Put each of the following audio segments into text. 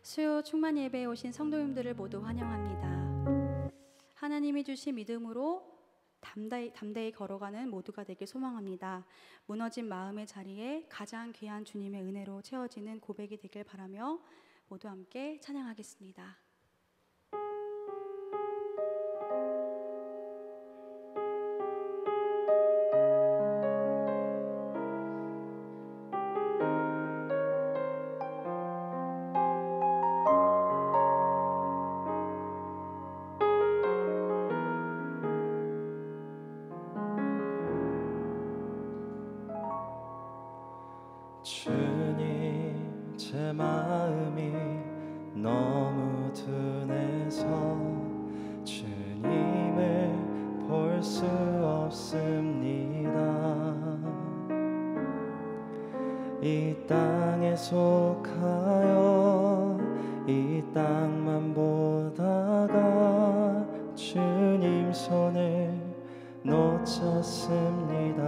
수요 충만 예배에 오신 성도님들을 모두 환영합니다. 하나님이 주신 믿음으로 담대히 걸어가는 모두가 되길 소망합니다. 무너진 마음의 자리에 가장 귀한 주님의 은혜로 채워지는 고백이 되길 바라며 모두 함께 찬양하겠습니다. 주님, 제 마음이 너무 둔해서 주님을 볼 수 없습니다. 이 땅에 속하여 이 땅만 보다가 주님 손을 놓쳤습니다.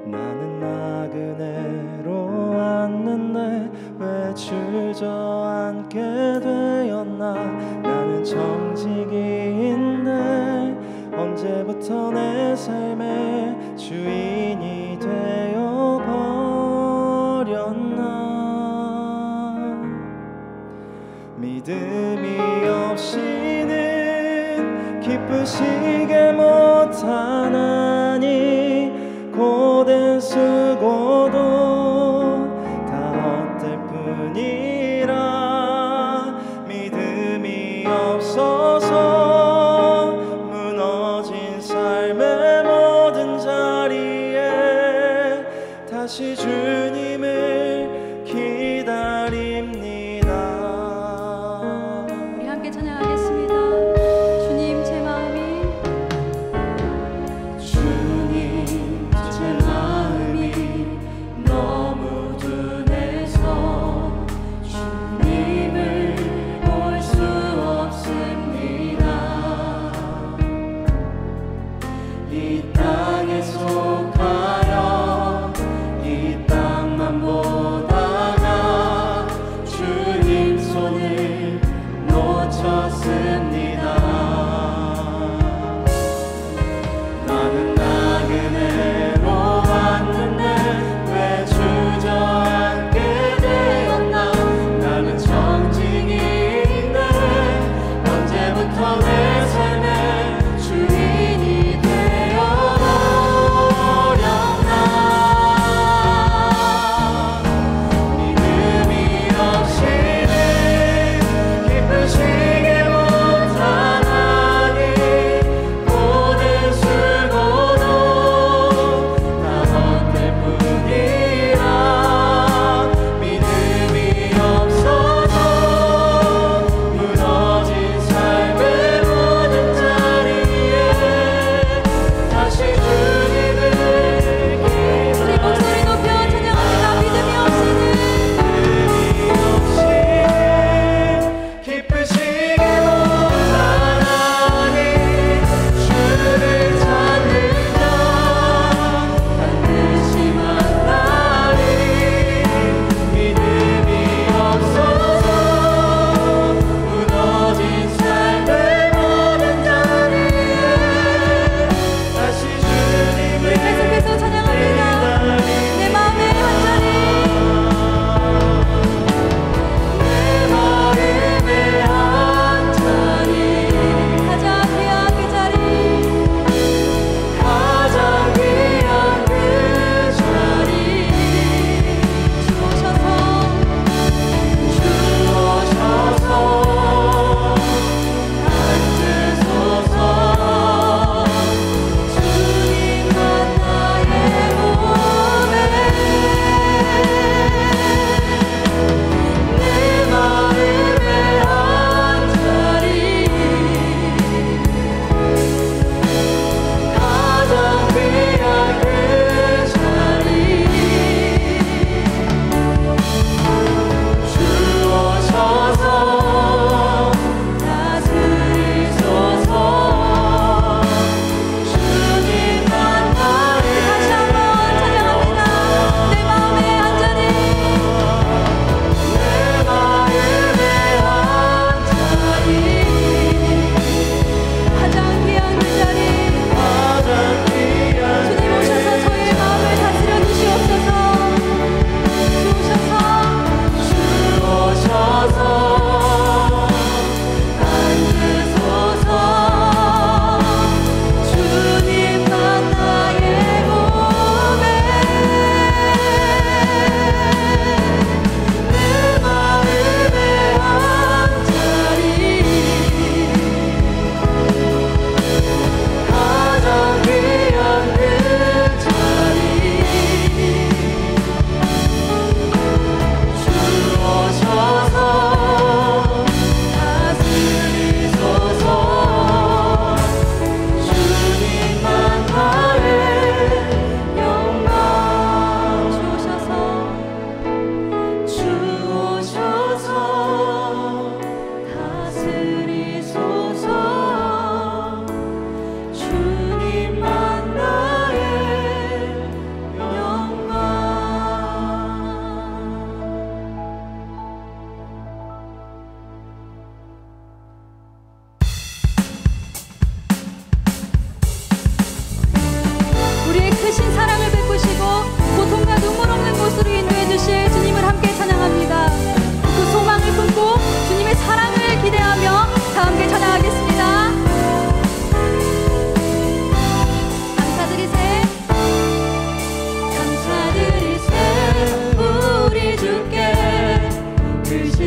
나는 나그네로 왔는데 왜 주저앉게 되었나. 나는 정직이인데 언제부터 내 삶의 주인이 되어 버렸나. 믿음이 없이는 기쁘시게 못하나니 고된 수고도 다 헛될 뿐이라. 믿음이 없어서 무너진 삶의 모든 자리에 다시 주님을 기다립니다. 우리 함께 찬양하겠습니다. 주님, 제 마음이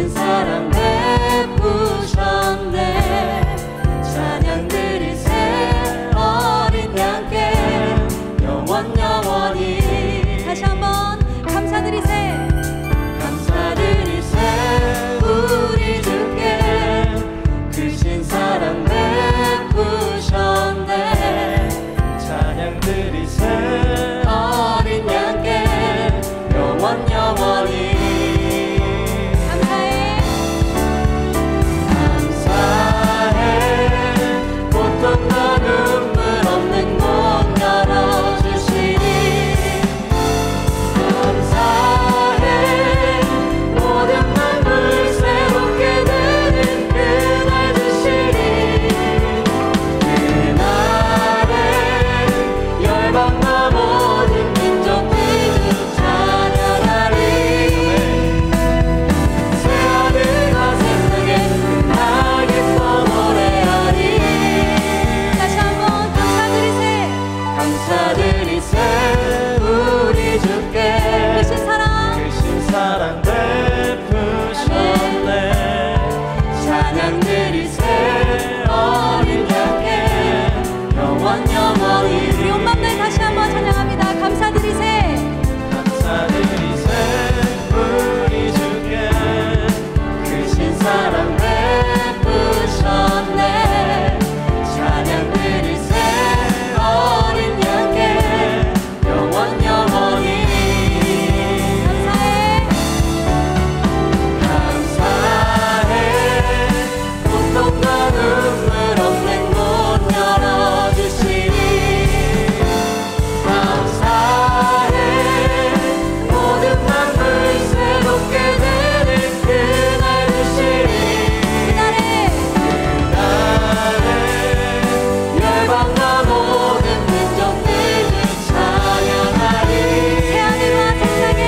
크신 사랑 베푸셨네. 찬양 드리세 어린 양께 영원히. 다시 한번 감사드리세. 감사드리세 우리 주께 크신 사랑 베푸셨네. 찬양 드리세 어린 양께 영원히. 감사해 고통과 눈물 없는 곳 열어주시니. 감사해 모든 만물 새롭게 되는 그날 주시니. 그날에 열방과 모든 민족들 찬양하리. 새 하늘과 새 땅에 나 기뻐 노래하리. 다시 한번 감사드리세. 감사드리세 우리 주께 크신 사랑 크신 사랑 베푸셨네. 찬양 드리세 어린 양께 영원히. 우리 온 마음 다해 다시 한번 찬양합니다. 감사드리세. 감사드리세 우리 주께 크신 사랑 베푸셨네. 찬양 드리세 어린 양께 영원히. 감사해 고통과 눈물 없는 곳 열어주시니. 감사해 모든 만물 새롭게 되는 그날 주시니. 그날에 열방과 모든 민족들 찬양하리. 새 하늘과 새 땅에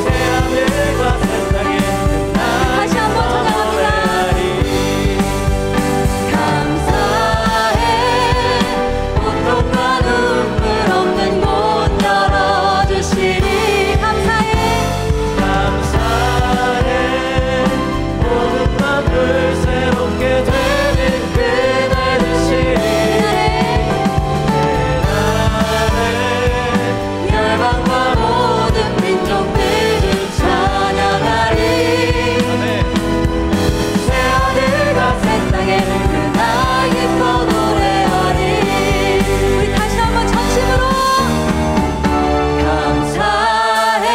새 하늘과 새 땅에 다시 한번 찬양합니다. 감사해 고통과 눈물 없는 곳 열어주시니. 감사해 감사해 모든 만물 새롭게 되는 그날 주시니. 열방과 모든 민족들 찬양하리. 새 하늘과 새 땅에 나 기뻐 노래하리. 우리 다시 한번 전심으로 감사해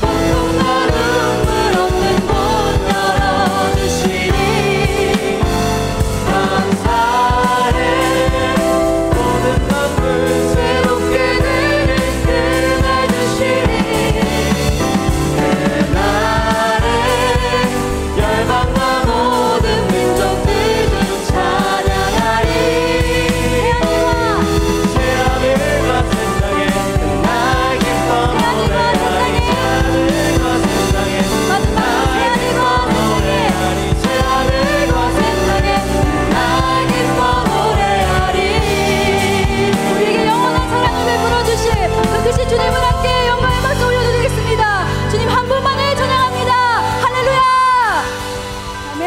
고통과 눈물 없는 곳 열어주시니. 감사해 모든 만물 새롭게 되는 그날 주시니. 그날에 열방과 모든 민족들 찬양하리. 새 하늘과 새 땅에 나 기뻐 노래하리. 새 하늘과 새 땅에 마지막 새 하늘과 노래하리. 새 하늘과 새 땅에 나 기뻐 노래하리. 우리에게 영원한 사랑을 베풀어 주실 그 크신 주님을 함께 영광의 박수 올려드리겠습니다. 주님 한 분만을 찬양합니다. 할렐루야. 아멘.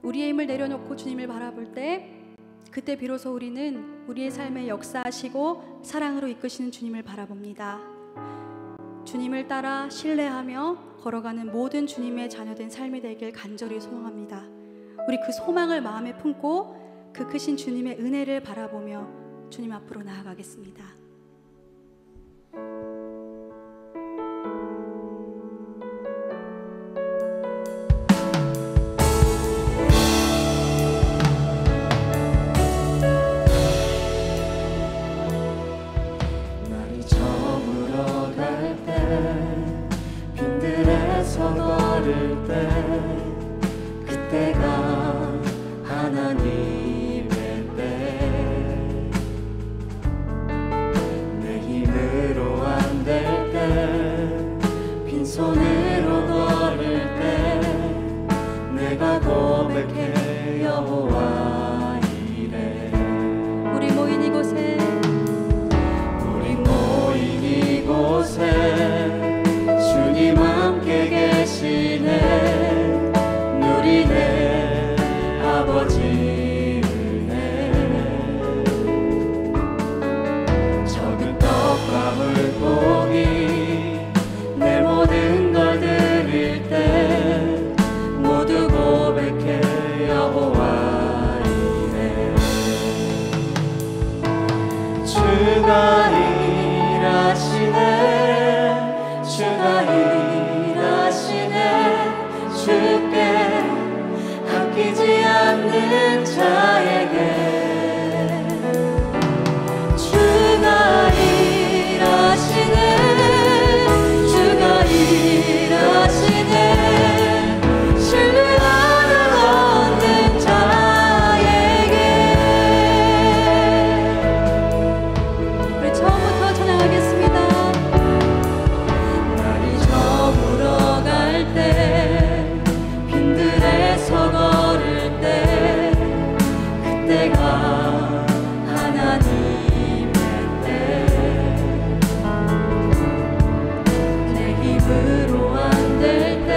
우리의 힘을 내려놓고 주님을 바라볼 때 그때 비로소 우리는 우리의 삶에 역사하시고 사랑으로 이끄시는 주님을 바라봅니다. 주님을 따라 신뢰하며 걸어가는 모든 주님의 자녀된 삶이 되길 간절히 소망합니다. 우리 그 소망을 마음에 품고 그 크신 주님의 은혜를 바라보며 주님 앞으로 나아가겠습니다. 날이 저물어 갈 때 빈들에서 걸을 때 그때가 하나님의 때. 주가 일하시네 주가 일하시네 주께 아끼지 않는 자에게 주가 일하시네 주가 일하시네 신뢰하는 얻는 자에게. 우리 처음부터 찬양하겠습니다. 날이 저물어 갈 때 빈들에서 걸을 때 그때가 하나님의 때 내 힘으로 안 될 때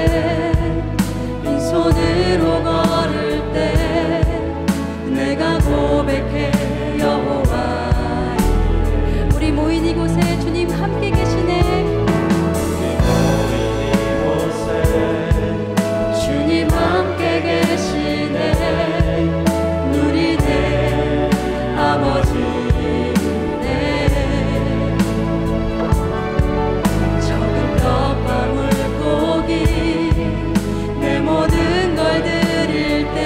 빈손으로 걸을 때 내가 고백해 여호와 우리 모인 이곳에 주님 함께 계시네. 주님 함께 계시네 누리네 아버지네 적은 떡방울 고기 내 모든 걸 드릴 때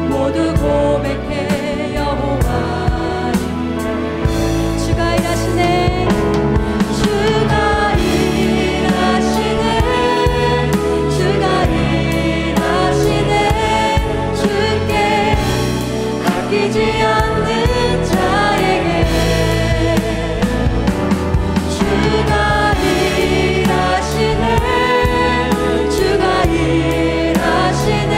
모두 고백해 여호와 주가 일하시네. 주가 일하시네 주가 일하시네 주께 아끼지 않는 자에게 주가 일하시네 주가 일하시네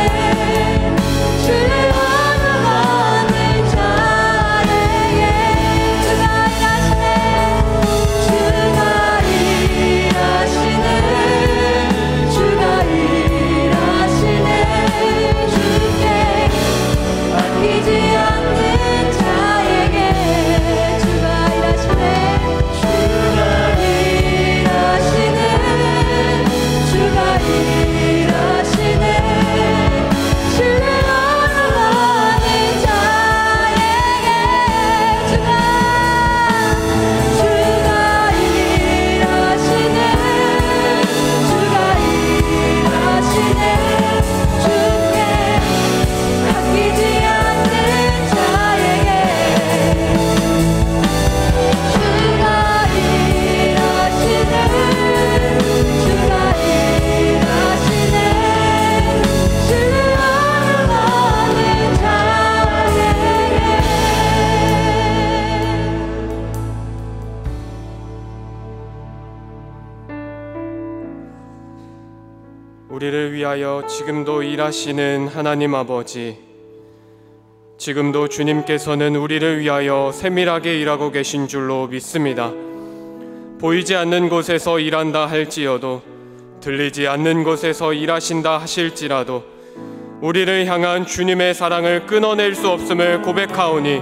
신뢰하는 얻는 자에게 주가 일하시네 주가 일하시네 주가 일하시네 주께 아끼지 않는 자에게 주가 일하시네 주가 일하시네 주가 일하시네 신뢰하는 얻는 자에게 주가 일하시네 주가 일하시네 주께 아끼지 않는 자에게 주가 일하시네 주가 일하시네 신뢰하는 얻는 자에게. 우리를 위하여 지금도 일하시는 하나님 아버지, 지금도 주님께서는 우리를 위하여 세밀하게 일하고 계신 줄로 믿습니다. 보이지 않는 곳에서 일한다 할지어도 들리지 않는 곳에서 일하신다 하실지라도 우리를 향한 주님의 사랑을 끊어낼 수 없음을 고백하오니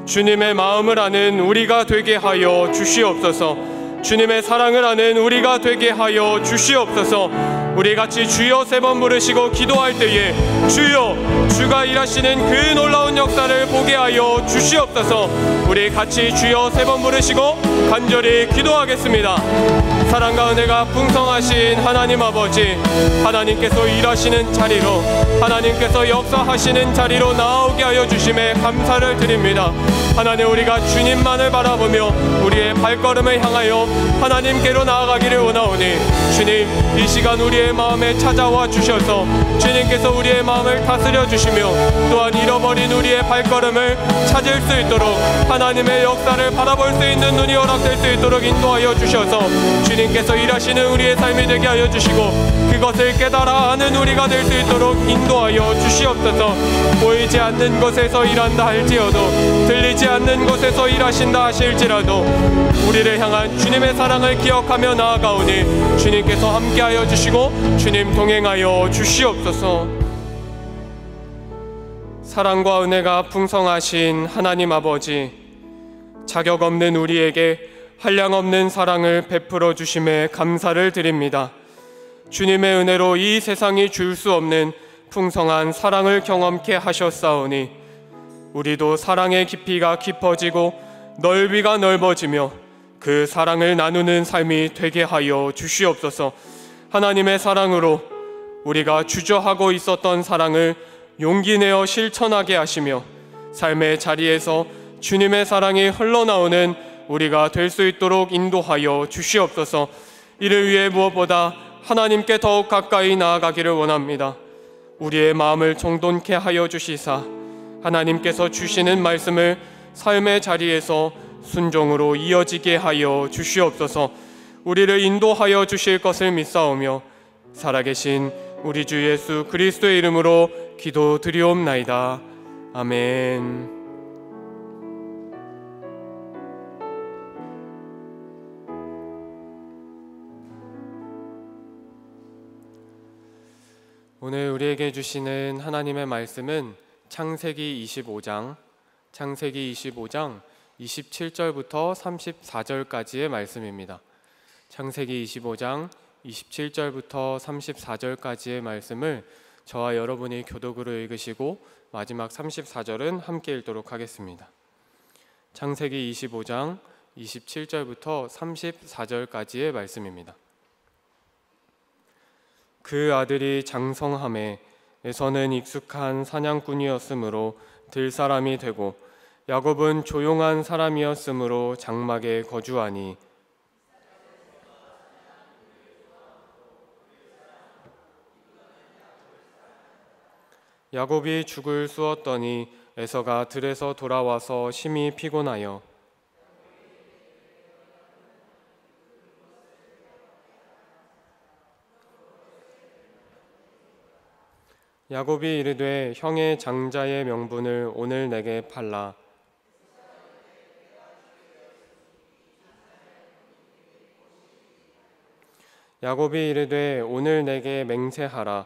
주님의 마음을 아는 우리가 되게 하여 주시옵소서. 주님의 사랑을 아는 우리가 되게 하여 주시옵소서. 우리 같이 주여 3번 부르시고 기도할 때에 주여 주가 일하시는 그 놀라운 역사를 보게 하여 주시옵소서. 우리 같이 주여 3번 부르시고 간절히 기도하겠습니다. 사랑과 은혜가 풍성하신 하나님 아버지, 하나님께서 일하시는 자리로, 하나님께서 역사하시는 자리로 나오게 하여 주심에 감사를 드립니다. 하나님, 우리가 주님만을 바라보며 우리의 발걸음을 향하여 하나님께로 나아가기를 원하오니 주님, 이 시간 우리의 마음에 찾아와 주셔서 주님께서 우리의 마음을 다스려 주시며 또한 잃어버린 우리의 발걸음을 찾을 수 있도록 하나님의 역사를 바라볼 수 있는 눈이 허락될 수 있도록 인도하여 주셔서 주님께서 일하시는 우리의 삶이 되게 하여 주시고 그것을 깨달아 아는 우리가 될 수 있도록 인도하여 주시옵소서. 보이지 않는 곳에서 일한다 할지어도 들리지 않는 곳에서 일하신다 하실지라도 우리를 향한 주님의 사랑을 기억하며 나아가오니 주님께서 함께하여 주시고 주님 동행하여 주시옵소서. 사랑과 은혜가 풍성하신 하나님 아버지, 자격 없는 우리에게 한량없는 사랑을 베풀어 주심에 감사를 드립니다. 주님의 은혜로 이 세상이 줄 수 없는 풍성한 사랑을 경험케 하셨사오니 우리도 사랑의 깊이가 깊어지고 넓이가 넓어지며 그 사랑을 나누는 삶이 되게 하여 주시옵소서. 하나님의 사랑으로 우리가 주저하고 있었던 사랑을 용기 내어 실천하게 하시며 삶의 자리에서 주님의 사랑이 흘러나오는 우리가 될 수 있도록 인도하여 주시옵소서. 이를 위해 무엇보다 하나님께 더욱 가까이 나아가기를 원합니다. 우리의 마음을 정돈케 하여 주시사 하나님께서 주시는 말씀을 삶의 자리에서 순종으로 이어지게 하여 주시옵소서. 우리를 인도하여 주실 것을 믿사오며 살아계신 우리 주 예수 그리스도의 이름으로 기도드리옵나이다. 아멘. 오늘 우리에게 주시는 하나님의 말씀은 창세기 25장 27절부터 34절까지의 말씀입니다. 창세기 25장 27절부터 34절까지의 말씀을 저와 여러분이 교독으로 읽으시고 마지막 34절은 함께 읽도록 하겠습니다. 창세기 25장 27절부터 34절까지의 말씀입니다. 그 아들이 장성함에 에서는 익숙한 사냥꾼이었으므로 들사람이 되고 야곱은 조용한 사람이었으므로 장막에 거주하니 야곱이 죽을 쑤었더니 에서가 들에서 돌아와서 심히 피곤하여 야곱이 이르되 형의 장자의 명분을 오늘 내게 팔라. 야곱이 이르되 오늘 내게 맹세하라.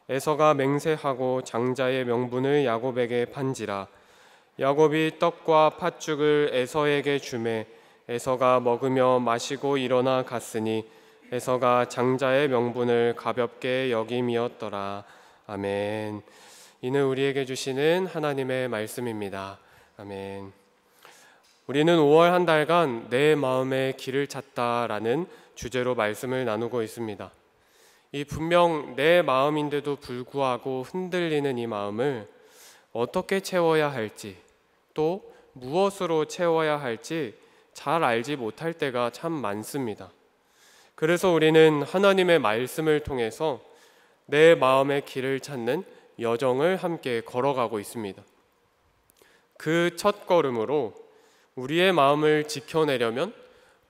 에서가 맹세하고 장자의 명분을 야곱에게 판지라. 야곱이 떡과 팥죽을 에서에게 주매 에서가 먹으며 마시고 일어나 갔으니 에서가 장자의 명분을 가볍게 여김이었더라. 아멘. 이는 우리에게 주시는 하나님의 말씀입니다. 아멘. 우리는 5월 한 달간 내 마음의 길을 찾다라는 주제로 말씀을 나누고 있습니다. 이 분명 내 마음인데도 불구하고 흔들리는 이 마음을 어떻게 채워야 할지, 또 무엇으로 채워야 할지 잘 알지 못할 때가 참 많습니다. 그래서 우리는 하나님의 말씀을 통해서 내 마음의 길을 찾는 여정을 함께 걸어가고 있습니다. 그 첫 걸음으로 우리의 마음을 지켜내려면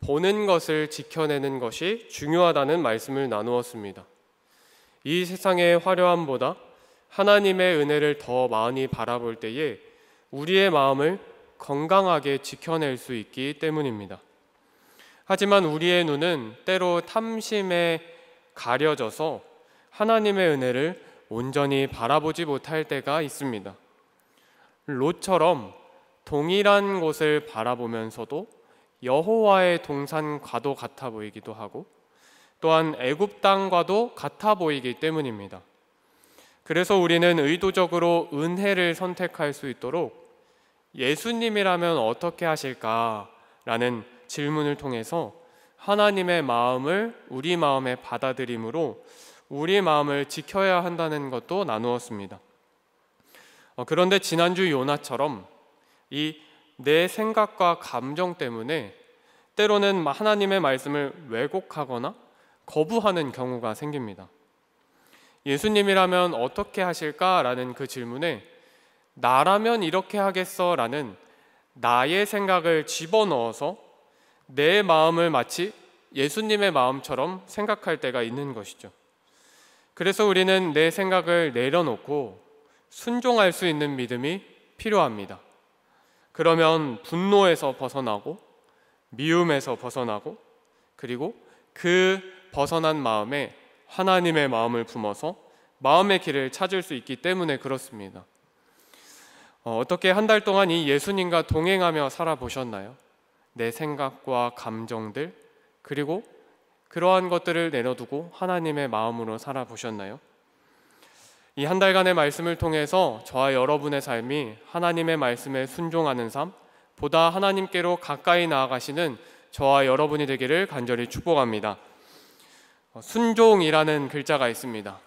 보는 것을 지켜내는 것이 중요하다는 말씀을 나누었습니다. 이 세상의 화려함보다 하나님의 은혜를 더 많이 바라볼 때에 우리의 마음을 건강하게 지켜낼 수 있기 때문입니다. 하지만 우리의 눈은 때로 탐심에 가려져서 하나님의 은혜를 온전히 바라보지 못할 때가 있습니다. 롯처럼 동일한 곳을 바라보면서도 여호와의 동산과도 같아 보이기도 하고 또한 애굽 땅과도 같아 보이기 때문입니다. 그래서 우리는 의도적으로 은혜를 선택할 수 있도록 예수님이라면 어떻게 하실까라는 질문을 통해서 하나님의 마음을 우리 마음에 받아들임으로 우리 마음을 지켜야 한다는 것도 나누었습니다. 그런데 지난주 요나처럼 이 내 생각과 감정 때문에 때로는 하나님의 말씀을 왜곡하거나 거부하는 경우가 생깁니다. 예수님이라면 어떻게 하실까라는 그 질문에 나라면 이렇게 하겠어 라는 나의 생각을 집어넣어서 내 마음을 마치 예수님의 마음처럼 생각할 때가 있는 것이죠. 그래서 우리는 내 생각을 내려놓고 순종할 수 있는 믿음이 필요합니다. 그러면 분노에서 벗어나고 미움에서 벗어나고 그리고 그 벗어난 마음에 하나님의 마음을 품어서 마음의 길을 찾을 수 있기 때문에 그렇습니다. 어떻게 한 달 동안 이 예수님과 동행하며 살아보셨나요? 내 생각과 감정들 그리고 그러한 것들을 내려두고 하나님의 마음으로 살아보셨나요? 이 한 달간의 말씀을 통해서 저와 여러분의 삶이 하나님의 말씀에 순종하는 삶, 보다 하나님께로 가까이 나아가시는 저와 여러분이 되기를 간절히 축복합니다. 순종이라는 글자가 있습니다.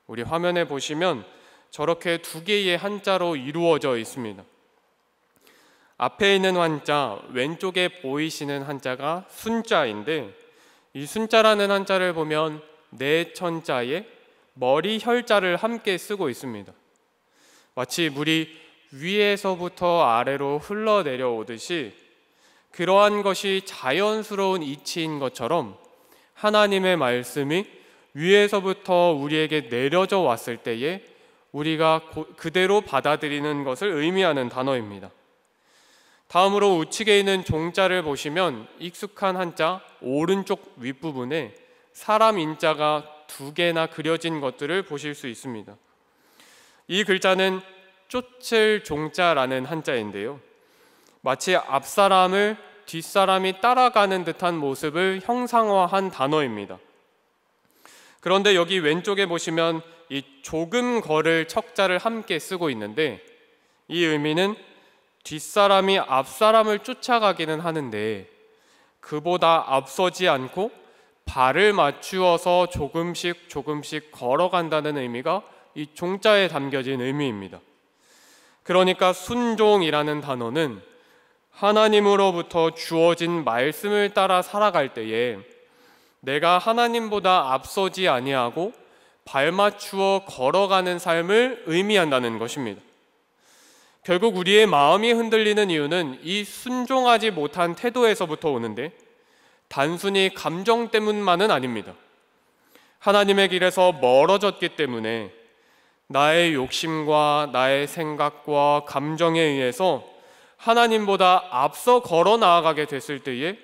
우리 화면에 보시면 저렇게 두 개의 한자로 이루어져 있습니다. 앞에 있는 한자, 왼쪽에 보이시는 한자가 순자인데, 이 순자라는 한자를 보면 네 천자에 머리 혈자를 함께 쓰고 있습니다. 마치 물이 위에서부터 아래로 흘러내려오듯이 그러한 것이 자연스러운 이치인 것처럼 하나님의 말씀이 위에서부터 우리에게 내려져 왔을 때에 우리가 그대로 받아들이는 것을 의미하는 단어입니다. 다음으로 우측에 있는 종자를 보시면 익숙한 한자 오른쪽 윗부분에 사람 인자가 두 개나 그려진 것들을 보실 수 있습니다. 이 글자는 쫓을 종자라는 한자인데요, 마치 앞사람을 뒷사람이 따라가는 듯한 모습을 형상화한 단어입니다. 그런데 여기 왼쪽에 보시면 이 조금 걸을 척자를 함께 쓰고 있는데, 이 의미는 뒷사람이 앞사람을 쫓아가기는 하는데 그보다 앞서지 않고 발을 맞추어서 조금씩 걸어간다는 의미가 이 종자에 담겨진 의미입니다. 그러니까 순종이라는 단어는 하나님으로부터 주어진 말씀을 따라 살아갈 때에 내가 하나님보다 앞서지 아니하고 발맞추어 걸어가는 삶을 의미한다는 것입니다. 결국 우리의 마음이 흔들리는 이유는 이 순종하지 못한 태도에서부터 오는데, 단순히 감정 때문만은 아닙니다. 하나님의 길에서 멀어졌기 때문에 나의 욕심과 나의 생각과 감정에 의해서 하나님보다 앞서 걸어 나아가게 됐을 때에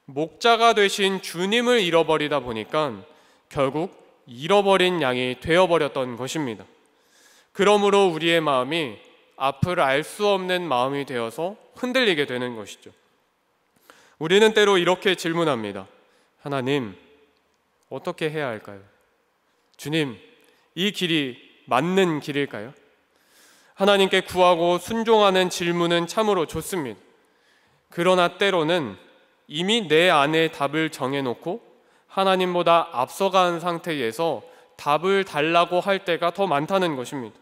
목자가 되신 주님을 잃어버리다 보니까 결국 잃어버린 양이 되어버렸던 것입니다. 그러므로 우리의 마음이 앞을 알 수 없는 마음이 되어서 흔들리게 되는 것이죠. 우리는 때로 이렇게 질문합니다. 하나님, 어떻게 해야 할까요? 주님, 이 길이 맞는 길일까요? 하나님께 구하고 순종하는 질문은 참으로 좋습니다. 그러나 때로는 이미 내 안에 답을 정해놓고 하나님보다 앞서간 상태에서 답을 달라고 할 때가 더 많다는 것입니다.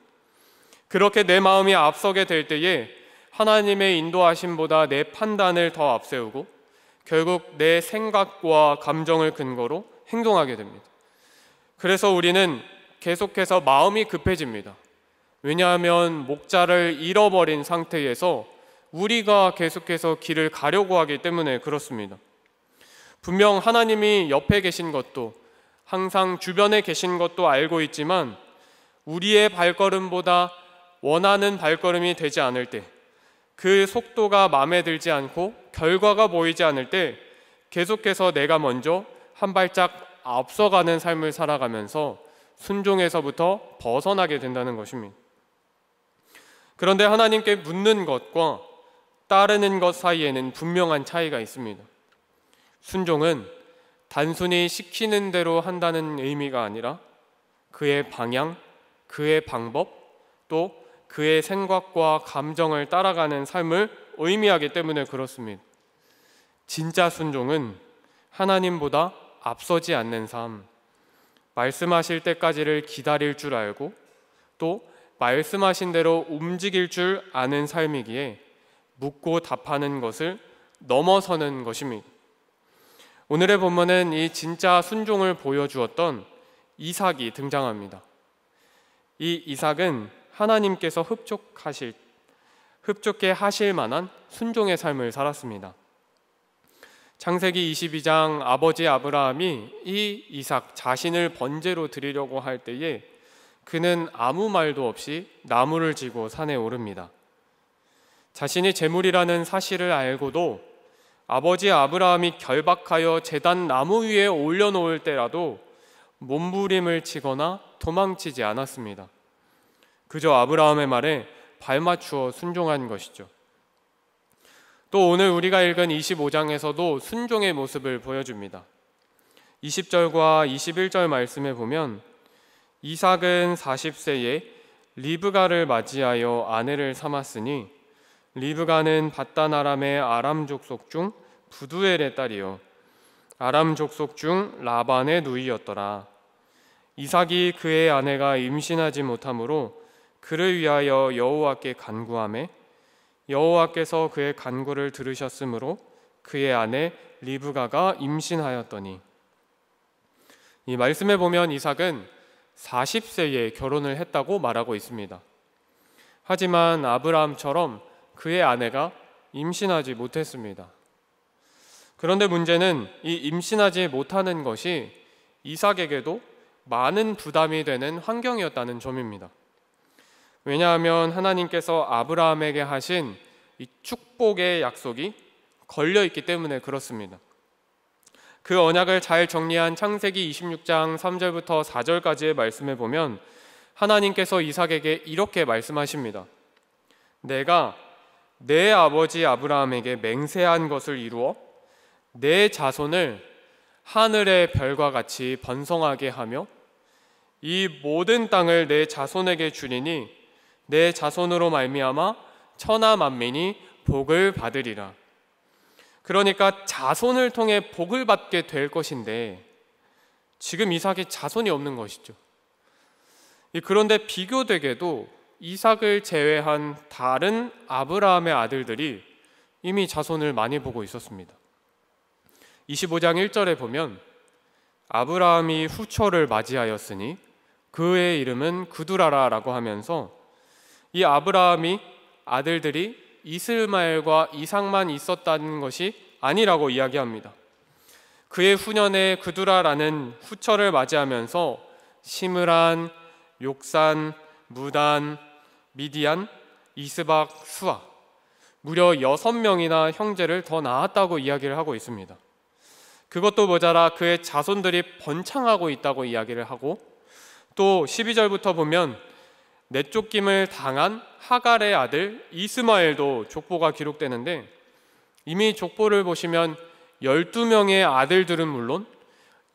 그렇게 내 마음이 앞서게 될 때에 하나님의 인도하심보다 내 판단을 더 앞세우고 결국 내 생각과 감정을 근거로 행동하게 됩니다. 그래서 우리는 계속해서 마음이 급해집니다. 왜냐하면 목자를 잃어버린 상태에서 우리가 계속해서 길을 가려고 하기 때문에 그렇습니다. 분명 하나님이 옆에 계신 것도 항상 주변에 계신 것도 알고 있지만 우리의 발걸음보다 원하는 발걸음이 되지 않을 때, 그 속도가 마음에 들지 않고 결과가 보이지 않을 때 계속해서 내가 먼저 한 발짝 앞서가는 삶을 살아가면서 순종에서부터 벗어나게 된다는 것입니다. 그런데 하나님께 묻는 것과 따르는 것 사이에는 분명한 차이가 있습니다. 순종은 단순히 시키는 대로 한다는 의미가 아니라 그의 방향, 그의 방법, 또 그의 생각과 감정을 따라가는 삶을 의미하기 때문에 그렇습니다. 진짜 순종은 하나님보다 앞서지 않는 삶, 말씀하실 때까지를 기다릴 줄 알고 또 말씀하신 대로 움직일 줄 아는 삶이기에 묻고 답하는 것을 넘어서는 것입니다. 오늘의 본문은 이 진짜 순종을 보여주었던 이삭이 등장합니다. 이 이삭은 하나님께서 흡족해 하실 만한 순종의 삶을 살았습니다. 창세기 22장 아버지 아브라함이 이 이삭 자신을 번제로 드리려고 할 때에 그는 아무 말도 없이 나무를 지고 산에 오릅니다. 자신이 제물이라는 사실을 알고도 아버지 아브라함이 결박하여 제단 나무 위에 올려놓을 때라도 몸부림을 치거나 도망치지 않았습니다. 그저 아브라함의 말에 발맞추어 순종한 것이죠. 또 오늘 우리가 읽은 25장에서도 순종의 모습을 보여줍니다. 20절과 21절 말씀에 보면 이삭은 40세에 리브가를 맞이하여 아내를 삼았으니 리브가는 밧단 아람의 아람 족속 중 부두엘의 딸이요 아람 족속 중 라반의 누이였더라. 이삭이 그의 아내가 임신하지 못하므로 그를 위하여 여호와께 간구하매 여호와께서 그의 간구를 들으셨으므로 그의 아내 리브가가 임신하였더니. 이 말씀에 보면 이삭은 40세에 결혼을 했다고 말하고 있습니다. 하지만 아브라함처럼 그의 아내가 임신하지 못했습니다. 그런데 문제는 이 임신하지 못하는 것이 이삭에게도 많은 부담이 되는 환경이었다는 점입니다. 왜냐하면 하나님께서 아브라함에게 하신 이 축복의 약속이 걸려있기 때문에 그렇습니다. 그 언약을 잘 정리한 창세기 26장 3절부터 4절까지의 말씀에 보면 하나님께서 이삭에게 이렇게 말씀하십니다. 내가 내 아버지 아브라함에게 맹세한 것을 이루어 내 자손을 하늘의 별과 같이 번성하게 하며 이 모든 땅을 내 자손에게 주리니 내 자손으로 말미암아 천하 만민이 복을 받으리라. 그러니까 자손을 통해 복을 받게 될 것인데 지금 이삭이 자손이 없는 것이죠. 그런데 비교되게도 이삭을 제외한 다른 아브라함의 아들들이 이미 자손을 많이 보고 있었습니다. 25장 1절에 보면 아브라함이 후처를 맞이하였으니 그의 이름은 그두라라라고 하면서 이 아브라함이 아들들이 이스마엘과 이삭만 있었다는 것이 아니라고 이야기합니다. 그의 후년에 그두라라는 후처를 맞이하면서 시므란, 욕산, 무단, 미디안, 이스박, 수아 무려 6명이나 형제를 더 낳았다고 이야기를 하고 있습니다. 그것도 모자라 그의 자손들이 번창하고 있다고 이야기를 하고 또 12절부터 보면 내쫓김을 당한 하갈의 아들 이스마엘도 족보가 기록되는데 이미 족보를 보시면 12명의 아들들은 물론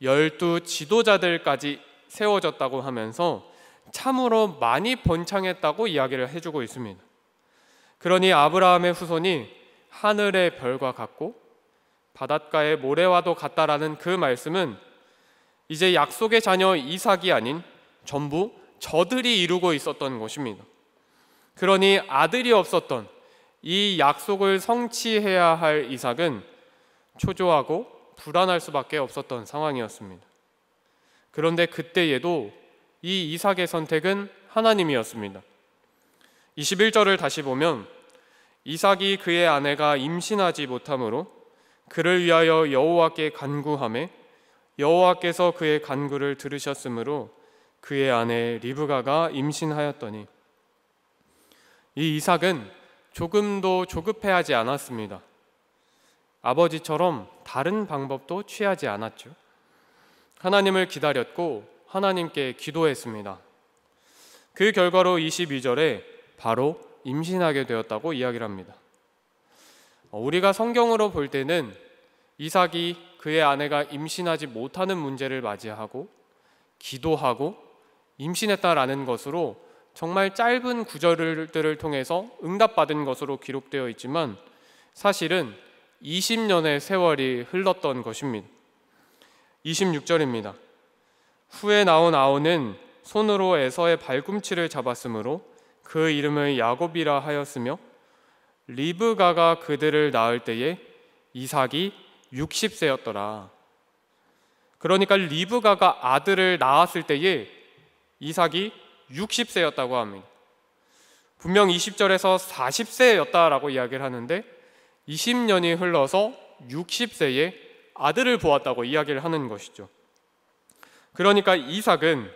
12 지도자들까지 세워졌다고 하면서 참으로 많이 번창했다고 이야기를 해주고 있습니다. 그러니 아브라함의 후손이 하늘의 별과 같고 바닷가의 모래와도 같다라는 그 말씀은 이제 약속의 자녀 이삭이 아닌 전부 저들이 이루고 있었던 것입니다. 그러니 아들이 없었던 이 약속을 성취해야 할 이삭은 초조하고 불안할 수밖에 없었던 상황이었습니다. 그런데 그때에도 이 이삭의 선택은 하나님이었습니다. 21절을 다시 보면 이삭이 그의 아내가 임신하지 못하므로 그를 위하여 여호와께 간구하매 여호와께서 그의 간구를 들으셨으므로 그의 아내 리브가가 임신하였더니. 이 이삭은 조금도 조급해하지 않았습니다. 아버지처럼 다른 방법도 취하지 않았죠. 하나님을 기다렸고 하나님께 기도했습니다. 그 결과로 22절에 바로 임신하게 되었다고 이야기를 합니다. 우리가 성경으로 볼 때는 이삭이 그의 아내가 임신하지 못하는 문제를 맞이하고 기도하고 임신했다라는 것으로 정말 짧은 구절들을 통해서 응답받은 것으로 기록되어 있지만 사실은 20년의 세월이 흘렀던 것입니다. 26절입니다. 후에 나온 아우는 손으로 에서의 발꿈치를 잡았으므로 그 이름을 야곱이라 하였으며 리브가가 그들을 낳을 때에 이삭이 60세였더라. 그러니까 리브가가 아들을 낳았을 때에 이삭이 60세였다고 합니다. 분명 20절에서 40세였다라고 이야기를 하는데 20년이 흘러서 60세에 아들을 보았다고 이야기를 하는 것이죠. 그러니까 이삭은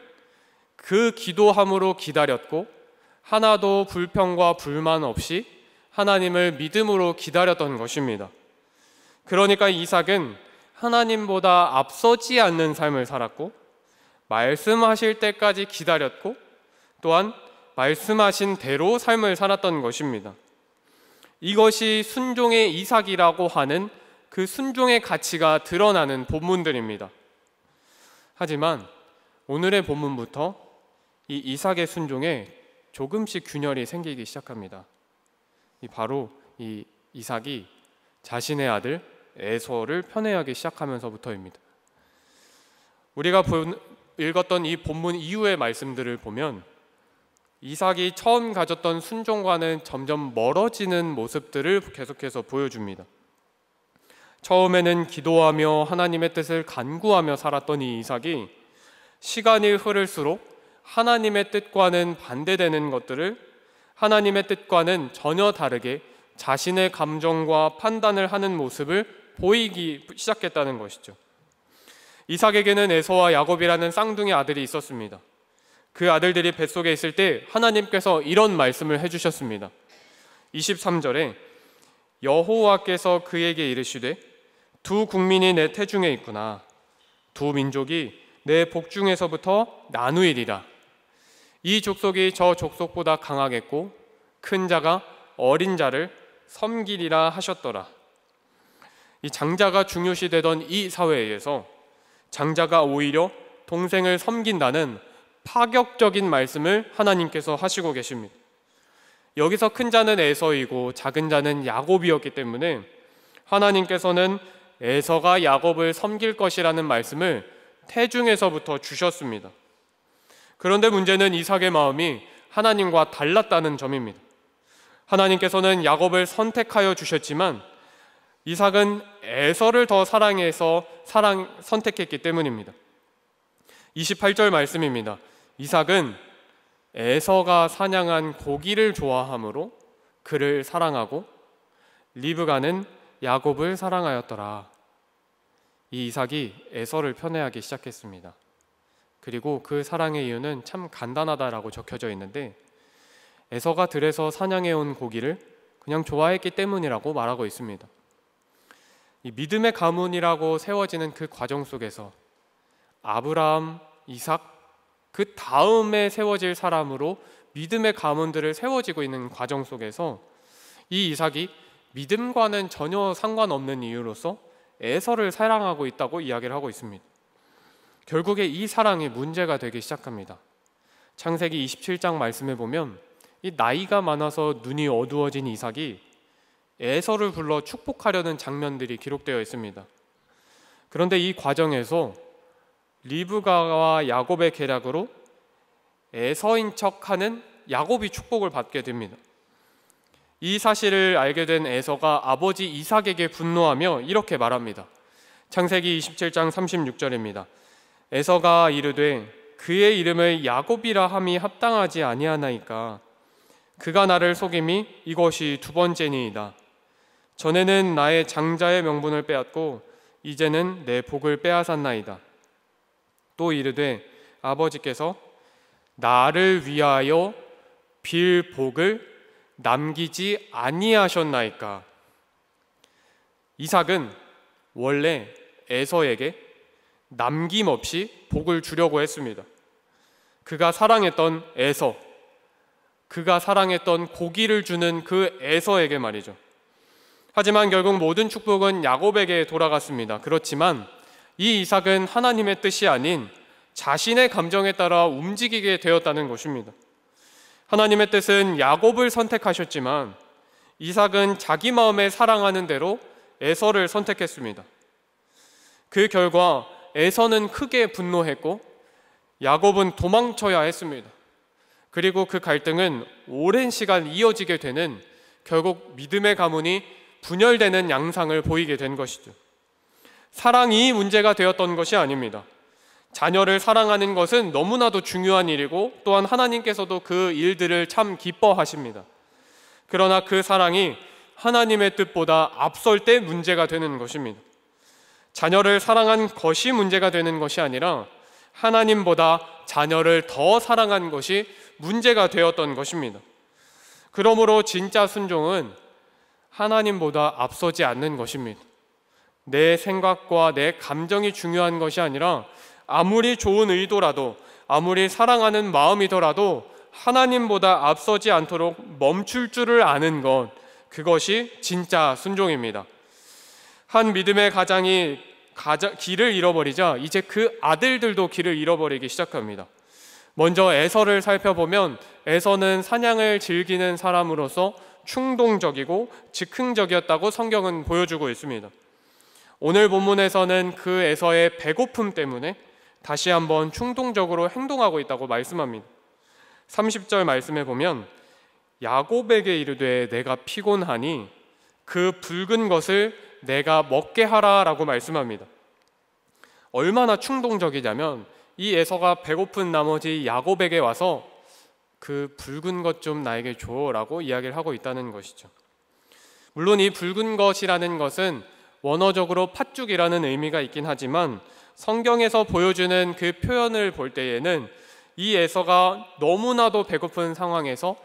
그 기도함으로 기다렸고 하나도 불평과 불만 없이 하나님을 믿음으로 기다렸던 것입니다. 그러니까 이삭은 하나님보다 앞서지 않는 삶을 살았고 말씀하실 때까지 기다렸고 또한 말씀하신 대로 삶을 살았던 것입니다. 이것이 순종의 이삭이라고 하는 그 순종의 가치가 드러나는 본문들입니다. 하지만 오늘의 본문부터 이 이삭의 순종에 조금씩 균열이 생기기 시작합니다. 바로 이 이삭이 자신의 아들 에서를 편애하기 시작하면서부터입니다. 우리가 읽었던 이 본문 이후의 말씀들을 보면 이삭이 처음 가졌던 순종과는 점점 멀어지는 모습들을 계속해서 보여줍니다. 처음에는 기도하며 하나님의 뜻을 간구하며 살았던 이 이삭이 시간이 흐를수록 하나님의 뜻과는 반대되는 것들을 하나님의 뜻과는 전혀 다르게 자신의 감정과 판단을 하는 모습을 보이기 시작했다는 것이죠. 이삭에게는 에서와 야곱이라는 쌍둥이 아들이 있었습니다. 그 아들들이 뱃속에 있을 때 하나님께서 이런 말씀을 해주셨습니다. 23절에 여호와께서 그에게 이르시되 두 국민이 내 태중에 있구나. 두 민족이 내 복중에서부터 나누이리라. 이 족속이 저 족속보다 강하겠고 큰 자가 어린 자를 섬기리라 하셨더라. 이 장자가 중요시되던 이 사회에서 장자가 오히려 동생을 섬긴다는 파격적인 말씀을 하나님께서 하시고 계십니다. 여기서 큰 자는 에서이고 작은 자는 야곱이었기 때문에 하나님께서는 에서가 야곱을 섬길 것이라는 말씀을 태중에서부터 주셨습니다. 그런데 문제는 이삭의 마음이 하나님과 달랐다는 점입니다. 하나님께서는 야곱을 선택하여 주셨지만 이삭은 에서를 더 사랑해서 선택했기 때문입니다. 28절 말씀입니다. 이삭은 에서가 사냥한 고기를 좋아하므로 그를 사랑하고 리브가는 야곱을 사랑하였더라. 이 이삭이 에서를 편애하기 시작했습니다. 그리고 그 사랑의 이유는 참 간단하다라고 적혀져 있는데 에서가 들에서 사냥해온 고기를 그냥 좋아했기 때문이라고 말하고 있습니다. 이 믿음의 가문이라고 세워지는 그 과정 속에서 아브라함, 이삭, 그 다음에 세워질 사람으로 믿음의 가문들을 세워지고 있는 과정 속에서 이 이삭이 믿음과는 전혀 상관없는 이유로서 에서를 사랑하고 있다고 이야기를 하고 있습니다. 결국에 이 사랑이 문제가 되기 시작합니다. 창세기 27장 말씀에 보면 이 나이가 많아서 눈이 어두워진 이삭이 에서를 불러 축복하려는 장면들이 기록되어 있습니다. 그런데 이 과정에서 리브가와 야곱의 계략으로 에서인 척하는 야곱이 축복을 받게 됩니다. 이 사실을 알게 된 에서가 아버지 이삭에게 분노하며 이렇게 말합니다. 창세기 27장 36절입니다. 에서가 이르되 그의 이름을 야곱이라 함이 합당하지 아니하나이까. 그가 나를 속임이 이것이 두 번째니이다. 전에는 나의 장자의 명분을 빼앗고 이제는 내 복을 빼앗았나이다. 또 이르되 아버지께서 나를 위하여 빌 복을 남기지 아니하셨나이까. 이삭은 원래 에서에게 남김없이 복을 주려고 했습니다. 그가 사랑했던 에서, 그가 사랑했던 고기를 주는 그 에서에게 말이죠. 하지만 결국 모든 축복은 야곱에게 돌아갔습니다. 그렇지만 이 이삭은 하나님의 뜻이 아닌 자신의 감정에 따라 움직이게 되었다는 것입니다. 하나님의 뜻은 야곱을 선택하셨지만 이삭은 자기 마음에 사랑하는 대로 에서를 선택했습니다. 그 결과 에서는 크게 분노했고 야곱은 도망쳐야 했습니다. 그리고 그 갈등은 오랜 시간 이어지게 되는, 결국 믿음의 가문이 분열되는 양상을 보이게 된 것이죠. 사랑이 문제가 되었던 것이 아닙니다. 자녀를 사랑하는 것은 너무나도 중요한 일이고 또한 하나님께서도 그 일들을 참 기뻐하십니다. 그러나 그 사랑이 하나님의 뜻보다 앞설 때 문제가 되는 것입니다. 자녀를 사랑한 것이 문제가 되는 것이 아니라 하나님보다 자녀를 더 사랑한 것이 문제가 되었던 것입니다. 그러므로 진짜 순종은 하나님보다 앞서지 않는 것입니다. 내 생각과 내 감정이 중요한 것이 아니라 아무리 좋은 의도라도, 아무리 사랑하는 마음이더라도 하나님보다 앞서지 않도록 멈출 줄을 아는 것, 그것이 진짜 순종입니다. 한 믿음의 가장이 길을 잃어버리자 이제 그 아들들도 길을 잃어버리기 시작합니다. 먼저 에서를 살펴보면 에서는 사냥을 즐기는 사람으로서 충동적이고 즉흥적이었다고 성경은 보여주고 있습니다. 오늘 본문에서는 그 에서의 배고픔 때문에 다시 한번 충동적으로 행동하고 있다고 말씀합니다. 30절 말씀에 보면 야곱에게 이르되 내가 피곤하니 그 붉은 것을 내가 먹게 하라 라고 말씀합니다. 얼마나 충동적이냐면 이 에서가 배고픈 나머지 야곱에게 와서 그 붉은 것 좀 나에게 줘 라고 이야기를 하고 있다는 것이죠. 물론 이 붉은 것이라는 것은 원어적으로 팥죽이라는 의미가 있긴 하지만 성경에서 보여주는 그 표현을 볼 때에는 이 에서가 너무나도 배고픈 상황에서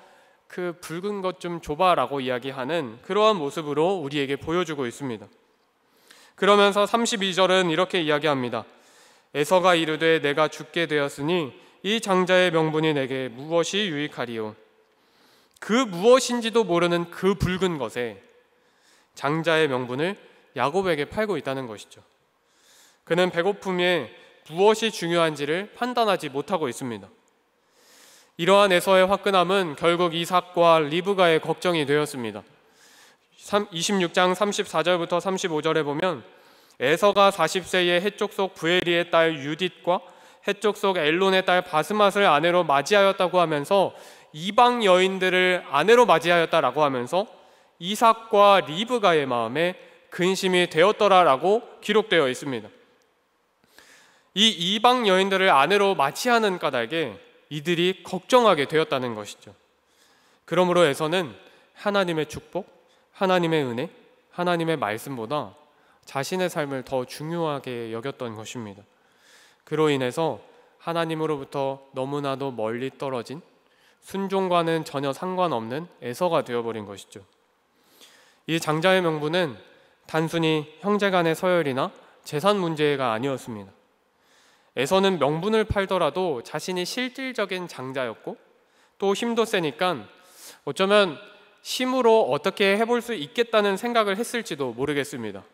그 붉은 것 좀 줘봐라고 이야기하는 그러한 모습으로 우리에게 보여주고 있습니다. 그러면서 32절은 이렇게 이야기합니다. 에서가 이르되 내가 죽게 되었으니 이 장자의 명분이 내게 무엇이 유익하리요. 그 무엇인지도 모르는 그 붉은 것에 장자의 명분을 야곱에게 팔고 있다는 것이죠. 그는 배고픔에 무엇이 중요한지를 판단하지 못하고 있습니다. 이러한 에서의 화끈함은 결국 이삭과 리브가의 걱정이 되었습니다. 26장 34절부터 35절에 보면 에서가 40세의 해쪽 속 부에리의 딸 유딧과 해쪽 속 엘론의 딸 바스맛을 아내로 맞이하였다고 하면서 이방 여인들을 아내로 맞이하였다라고 하면서 이삭과 리브가의 마음에 근심이 되었더라라고 기록되어 있습니다. 이 이방 여인들을 아내로 맞이하는 까닭에 이들이 걱정하게 되었다는 것이죠. 그러므로 에서는 하나님의 축복, 하나님의 은혜, 하나님의 말씀보다 자신의 삶을 더 중요하게 여겼던 것입니다. 그로 인해서 하나님으로부터 너무나도 멀리 떨어진 순종과는 전혀 상관없는 에서가 되어버린 것이죠. 이 장자의 명분은 단순히 형제간의 서열이나 재산 문제가 아니었습니다. 에서는 명분을 팔더라도 자신이 실질적인 장자였고 또 힘도 세니까 어쩌면 힘으로 어떻게 해볼 수 있겠다는 생각을 했을지도 모르겠습니다.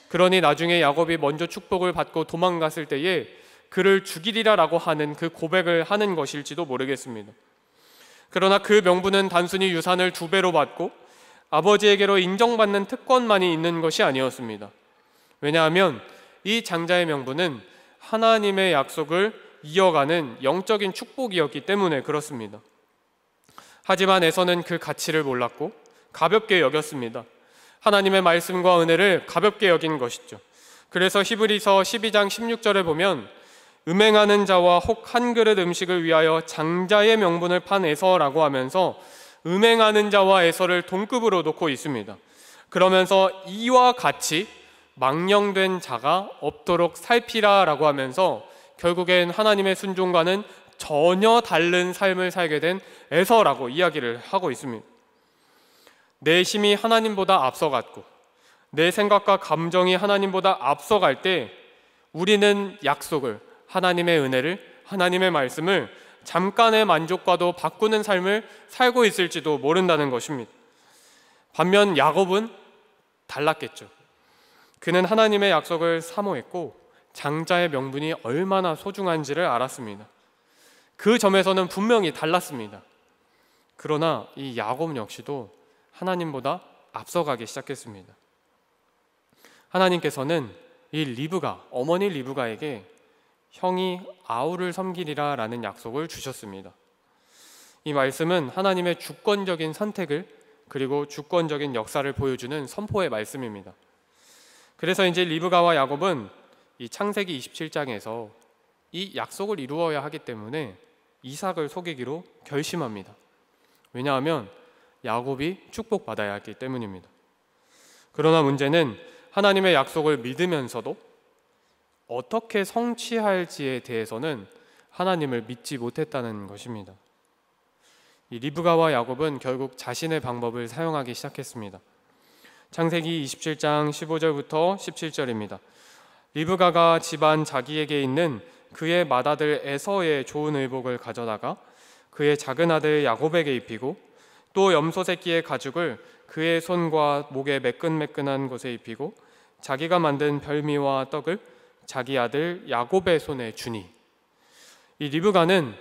그러니 나중에 야곱이 먼저 축복을 받고 도망갔을 때에 그를 죽이리라라고 하는 그 고백을 하는 것일지도 모르겠습니다. 그러나 그 명분은 단순히 유산을 2배로 받고 아버지에게로 인정받는 특권만이 있는 것이 아니었습니다. 왜냐하면 이 장자의 명분은 하나님의 약속을 이어가는 영적인 축복이었기 때문에 그렇습니다. 하지만 에서는 그 가치를 몰랐고 가볍게 여겼습니다. 하나님의 말씀과 은혜를 가볍게 여긴 것이죠. 그래서 히브리서 12장 16절에 보면 음행하는 자와 혹 한 그릇 음식을 위하여 장자의 명분을 판 에서라고 하면서 음행하는 자와 에서를 동급으로 놓고 있습니다. 그러면서 이와 같이 망령된 자가 없도록 살피라라고 하면서 결국엔 하나님의 순종과는 전혀 다른 삶을 살게 된 에서라고 이야기를 하고 있습니다. 내 힘이 하나님보다 앞서갔고 내 생각과 감정이 하나님보다 앞서갈 때 우리는 약속을, 하나님의 은혜를, 하나님의 말씀을 잠깐의 만족과도 바꾸는 삶을 살고 있을지도 모른다는 것입니다. 반면 야곱은 달랐겠죠. 그는 하나님의 약속을 사모했고 장자의 명분이 얼마나 소중한지를 알았습니다. 그 점에서는 분명히 달랐습니다. 그러나 이 야곱 역시도 하나님보다 앞서가기 시작했습니다. 하나님께서는 이 리브가, 어머니 리브가에게 형이 아우를 섬기리라 라는 약속을 주셨습니다. 이 말씀은 하나님의 주권적인 선택을 그리고 주권적인 역사를 보여주는 선포의 말씀입니다. 그래서 이제 리브가와 야곱은 이 창세기 27장에서 이 약속을 이루어야 하기 때문에 이삭을 속이기로 결심합니다. 왜냐하면 야곱이 축복받아야 하기 때문입니다. 그러나 문제는 하나님의 약속을 믿으면서도 어떻게 성취할지에 대해서는 하나님을 믿지 못했다는 것입니다. 이 리브가와 야곱은 결국 자신의 방법을 사용하기 시작했습니다. 창세기 27장 15절부터 17절입니다. 리브가가 집안 자기에게 있는 그의 맏아들 에서의 좋은 의복을 가져다가 그의 작은 아들 야곱에게 입히고 또 염소 새끼의 가죽을 그의 손과 목에 매끈매끈한 곳에 입히고 자기가 만든 별미와 떡을 자기 아들 야곱의 손에 주니, 이 리브가는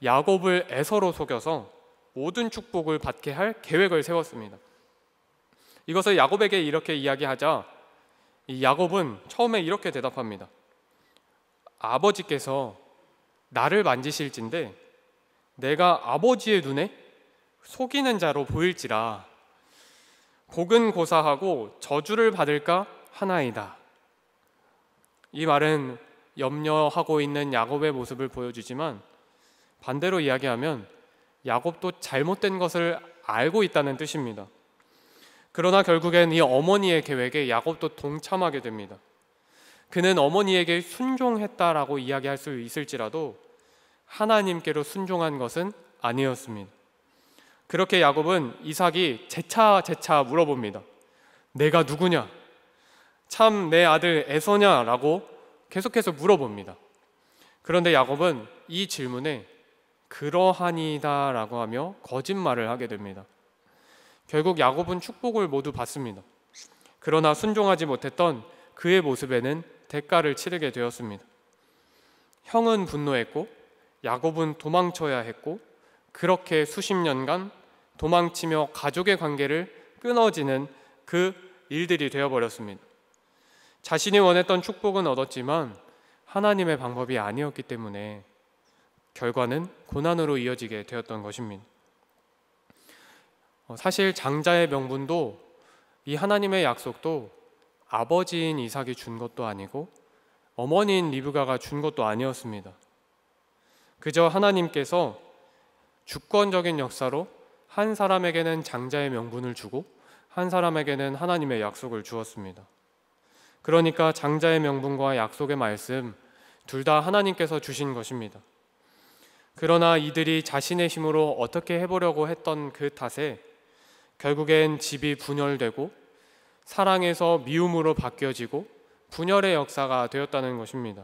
야곱을 에서로 속여서 모든 축복을 받게 할 계획을 세웠습니다. 이것을 야곱에게 이렇게 이야기하자 이 야곱은 처음에 이렇게 대답합니다. 아버지께서 나를 만지실진데 내가 아버지의 눈에 속이는 자로 보일지라 복은 고사하고 저주를 받을까 하나이다. 이 말은 염려하고 있는 야곱의 모습을 보여주지만 반대로 이야기하면 야곱도 잘못된 것을 알고 있다는 뜻입니다. 그러나 결국엔 이 어머니의 계획에 야곱도 동참하게 됩니다. 그는 어머니에게 순종했다라고 이야기할 수 있을지라도 하나님께로 순종한 것은 아니었습니다. 그렇게 야곱은 이삭이 재차 물어봅니다. 내가 누구냐? 참 내 아들 에서냐? 라고 계속해서 물어봅니다. 그런데 야곱은 이 질문에 그러하니다 라고 하며 거짓말을 하게 됩니다. 결국 야곱은 축복을 모두 받습니다. 그러나 순종하지 못했던 그의 모습에는 대가를 치르게 되었습니다. 형은 분노했고 야곱은 도망쳐야 했고 그렇게 수십 년간 도망치며 가족의 관계를 끊어지는 그 일들이 되어버렸습니다. 자신이 원했던 축복은 얻었지만 하나님의 방법이 아니었기 때문에 결과는 고난으로 이어지게 되었던 것입니다. 사실 장자의 명분도 이 하나님의 약속도 아버지인 이삭이 준 것도 아니고 어머니인 리브가가 준 것도 아니었습니다. 그저 하나님께서 주권적인 역사로 한 사람에게는 장자의 명분을 주고 한 사람에게는 하나님의 약속을 주었습니다. 그러니까 장자의 명분과 약속의 말씀 둘 다 하나님께서 주신 것입니다. 그러나 이들이 자신의 힘으로 어떻게 해보려고 했던 그 탓에 결국엔 집이 분열되고 사랑에서 미움으로 바뀌어지고 분열의 역사가 되었다는 것입니다.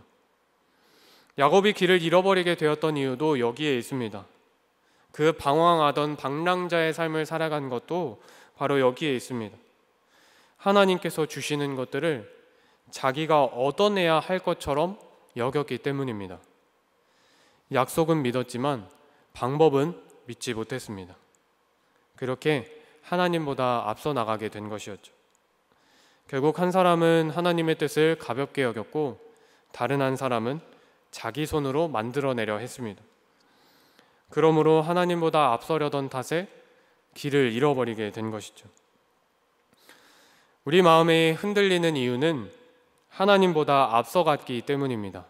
야곱이 길을 잃어버리게 되었던 이유도 여기에 있습니다. 그 방황하던 방랑자의 삶을 살아간 것도 바로 여기에 있습니다. 하나님께서 주시는 것들을 자기가 얻어내야 할 것처럼 여겼기 때문입니다. 약속은 믿었지만 방법은 믿지 못했습니다. 그렇게 하나님보다 앞서 나가게 된 것이었죠. 결국 한 사람은 하나님의 뜻을 가볍게 여겼고 다른 한 사람은 자기 손으로 만들어내려 했습니다. 그러므로 하나님보다 앞서려던 탓에 길을 잃어버리게 된 것이죠. 우리 마음이 흔들리는 이유는 하나님보다 앞서갔기 때문입니다.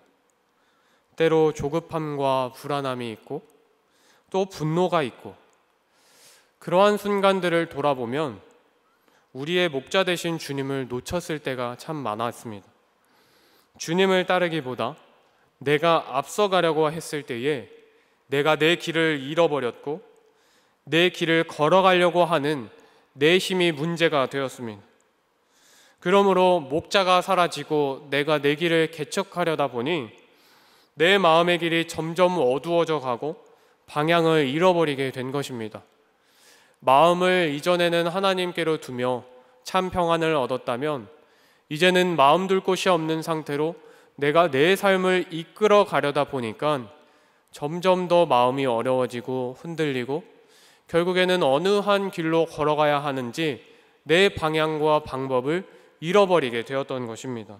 때로 조급함과 불안함이 있고 또 분노가 있고 그러한 순간들을 돌아보면 우리의 목자 되신 주님을 놓쳤을 때가 참 많았습니다. 주님을 따르기보다 내가 앞서가려고 했을 때에 내가 내 길을 잃어버렸고 내 길을 걸어가려고 하는 내 힘이 문제가 되었습니다. 그러므로 목자가 사라지고 내가 내 길을 개척하려다 보니 내 마음의 길이 점점 어두워져 가고 방향을 잃어버리게 된 것입니다. 마음을 이전에는 하나님께로 두며 참 평안을 얻었다면 이제는 마음 둘 곳이 없는 상태로 내가 내 삶을 이끌어 가려다 보니까 점점 더 마음이 어려워지고 흔들리고 결국에는 어느 한 길로 걸어가야 하는지 내 방향과 방법을 잃어버리게 되었던 것입니다.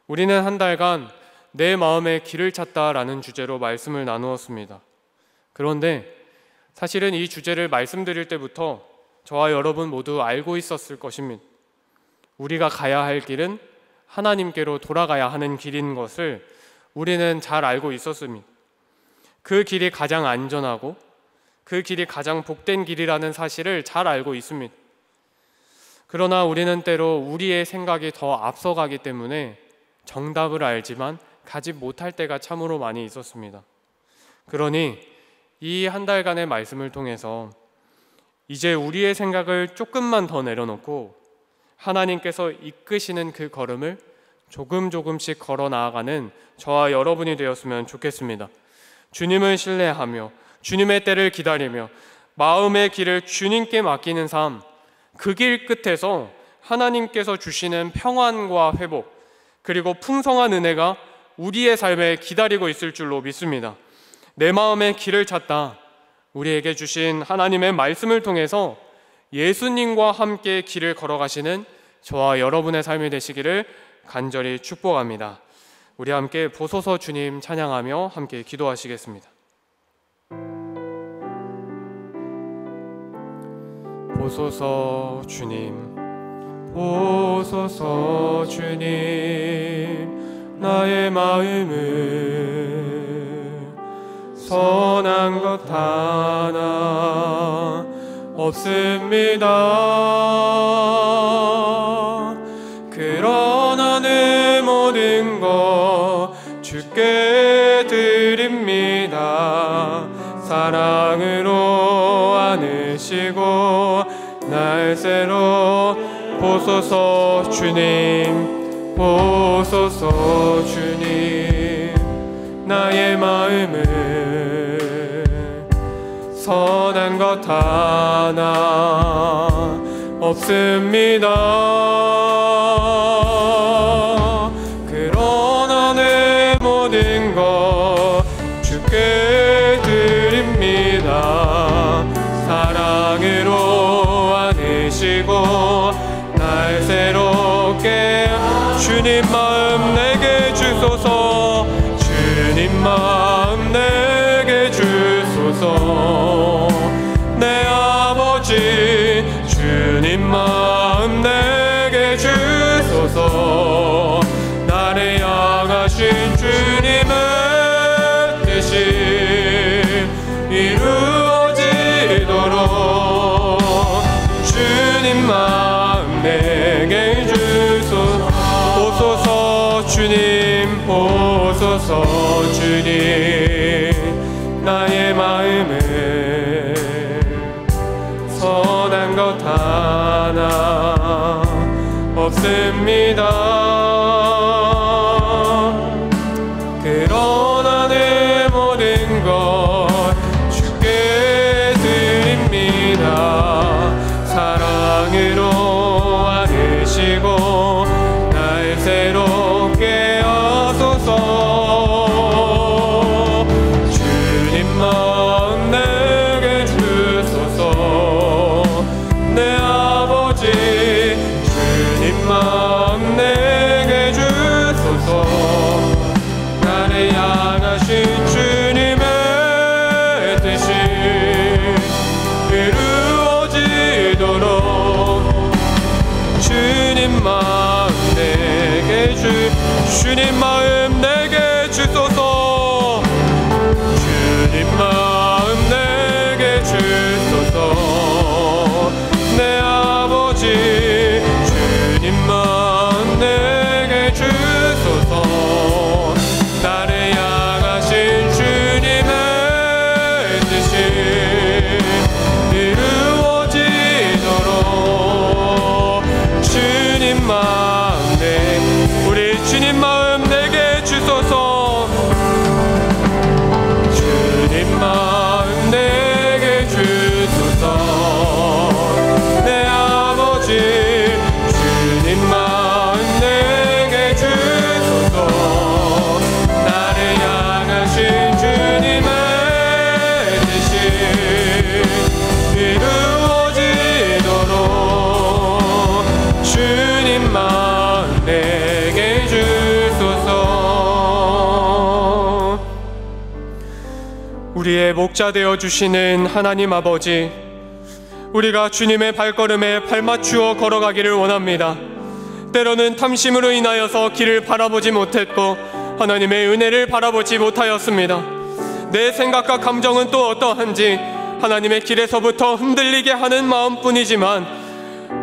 우리는 한 달간 내 마음의 길을 찾다라는 주제로 말씀을 나누었습니다. 그런데 사실은 이 주제를 말씀드릴 때부터 저와 여러분 모두 알고 있었을 것입니다. 우리가 가야 할 길은 하나님께로 돌아가야 하는 길인 것을 우리는 잘 알고 있었습니다. 그 길이 가장 안전하고 그 길이 가장 복된 길이라는 사실을 잘 알고 있습니다. 그러나 우리는 때로 우리의 생각이 더 앞서가기 때문에 정답을 알지만 가지 못할 때가 참으로 많이 있었습니다. 그러니 이 한 달간의 말씀을 통해서 이제 우리의 생각을 조금만 더 내려놓고 하나님께서 이끄시는 그 걸음을 조금씩 걸어 나아가는 저와 여러분이 되었으면 좋겠습니다. 주님을 신뢰하며 주님의 때를 기다리며 마음의 길을 주님께 맡기는 삶, 그 길 끝에서 하나님께서 주시는 평안과 회복 그리고 풍성한 은혜가 우리의 삶에 기다리고 있을 줄로 믿습니다. 내 마음의 길을 찾다, 우리에게 주신 하나님의 말씀을 통해서 예수님과 함께 길을 걸어가시는 저와 여러분의 삶이 되시기를 간절히 축복합니다. 우리 함께 보소서 주님 찬양하며 함께 기도하시겠습니다. 보소서 주님, 보소서 주님, 나의 마음을 선한 것 하나 없습니다. 그러나 내 모든 것 주께 드립니다. 사랑으로 안으시고 날 새로 보소서 주님, 보소서 주님, 나의 마음을 선한 것 하나 없습니다. 그러나 내 모든 것 주께 드립니다. 사랑으로 안으시고 날 새롭게 주님 마음 내게 주소서, 주님 마음 내게 주소서. 내 아버지 주님 마음 내게 주소서. 나를 향하신 주님의 뜻이 이루어지도록 주님 마음 내게 주소서. 보소서 주님, 보소서 주님, 나의 마음을 선한 것 하나 없습니다. 그러나 내 모든 것 주께 드립니다. 사랑으로 안으시고 날 새롭게 하소서. 주님 마음 내게 주소서. 내 아버지 주님 마음 내게 주소서. 나를 향하신 주님의 뜻이 이루어지도록 주님 마음 내게 주님 마음 내게 주소서. 주님 마음 내게 주소서. 내 아버지 주님 마음 내게 주소서. 나를 향하신 주님의 뜻이 이루어지도록 주님 마음 우리 주님 마음 내게 주소서. 주님 마음 내게 주소서. 내 아버지 주님 마음 내게 주소서. 나를 향하신 주님의 뜻이 이루어지도록 주님 마음 내게 주소서. 우리의 목자 되어 주시는 하나님 아버지, 우리가 주님의 발걸음에 발맞추어 걸어가기를 원합니다. 때로는 탐심으로 인하여서 길을 바라보지 못했고 하나님의 은혜를 바라보지 못하였습니다. 내 생각과 감정은 또 어떠한지 하나님의 길에서부터 흔들리게 하는 마음뿐이지만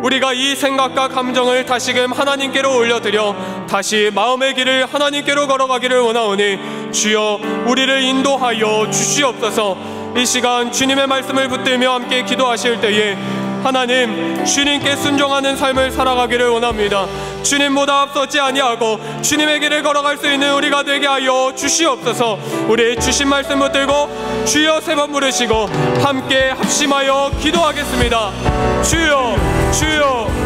우리가 이 생각과 감정을 다시금 하나님께로 올려드려 다시 마음의 길을 하나님께로 걸어가기를 원하오니 주여 우리를 인도하여 주시옵소서. 이 시간 주님의 말씀을 붙들며 함께 기도하실 때에 하나님, 주님께 순종하는 삶을 살아가기를 원합니다. 주님보다 앞서지 아니하고 주님의 길을 걸어갈 수 있는 우리가 되게 하여 주시옵소서. 우리 주신 말씀 붙들고 주여 3번 부르시고 함께 합심하여 기도하겠습니다. 주여, 주여.